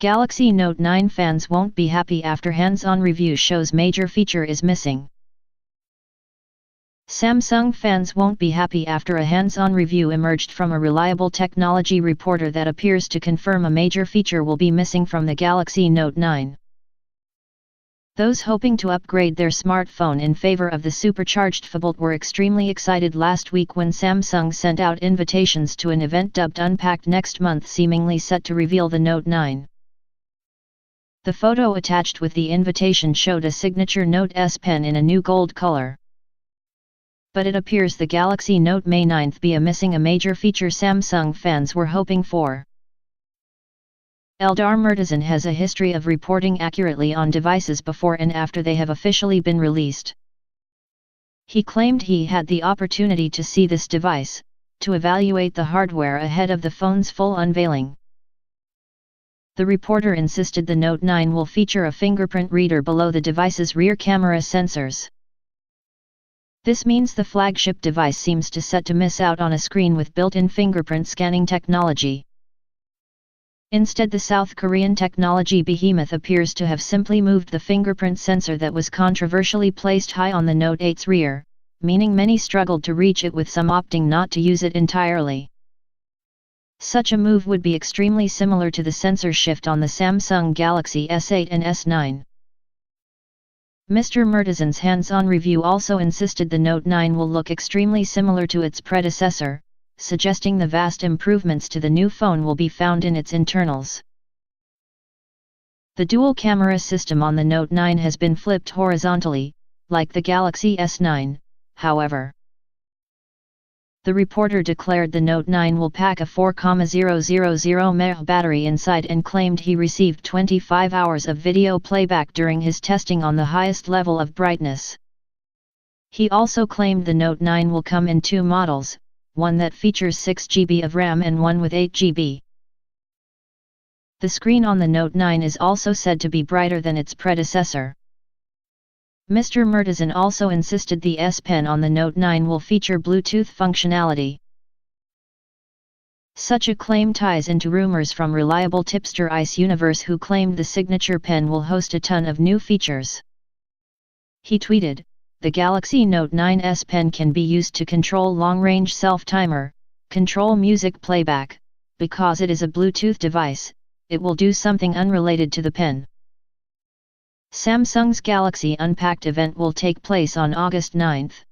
Galaxy Note 9 fans won't be happy after hands-on review shows major feature is missing. Samsung fans won't be happy after a hands-on review emerged from a reliable technology reporter that appears to confirm a major feature will be missing from the Galaxy Note 9. Those hoping to upgrade their smartphone in favor of the supercharged phablet were extremely excited last week when Samsung sent out invitations to an event dubbed Unpacked next month, seemingly set to reveal the Note 9. The photo attached with the invitation showed a signature Note S Pen in a new gold color. But it appears the Galaxy Note May 9th be missing a major feature Samsung fans were hoping for. Eldar Murtazin has a history of reporting accurately on devices before and after they have officially been released. He claimed he had the opportunity to see this device, to evaluate the hardware ahead of the phone's full unveiling. The reporter insisted the Note 9 will feature a fingerprint reader below the device's rear camera sensors. This means the flagship device seems set to miss out on a screen with built-in fingerprint scanning technology. Instead, the South Korean technology behemoth appears to have simply moved the fingerprint sensor that was controversially placed high on the Note 8's rear, meaning many struggled to reach it, with some opting not to use it entirely. Such a move would be extremely similar to the sensor shift on the Samsung Galaxy S8 and S9. Mr. Murtazin's hands-on review also insisted the Note 9 will look extremely similar to its predecessor, suggesting the vast improvements to the new phone will be found in its internals. The dual-camera system on the Note 9 has been flipped horizontally, like the Galaxy S9, however. The reporter declared the Note 9 will pack a 4,000 mAh battery inside and claimed he received 25 hours of video playback during his testing on the highest level of brightness. He also claimed the Note 9 will come in two models, one that features 6 GB of RAM and one with 8 GB. The screen on the Note 9 is also said to be brighter than its predecessor. Mr. Murtazin also insisted the S Pen on the Note 9 will feature Bluetooth functionality. Such a claim ties into rumors from reliable tipster Ice Universe, who claimed the signature pen will host a ton of new features. He tweeted, "The Galaxy Note 9 S Pen can be used to control long-range self-timer, control music playback. Because it is a Bluetooth device, it will do something unrelated to the pen." Samsung's Galaxy Unpacked event will take place on August 9th.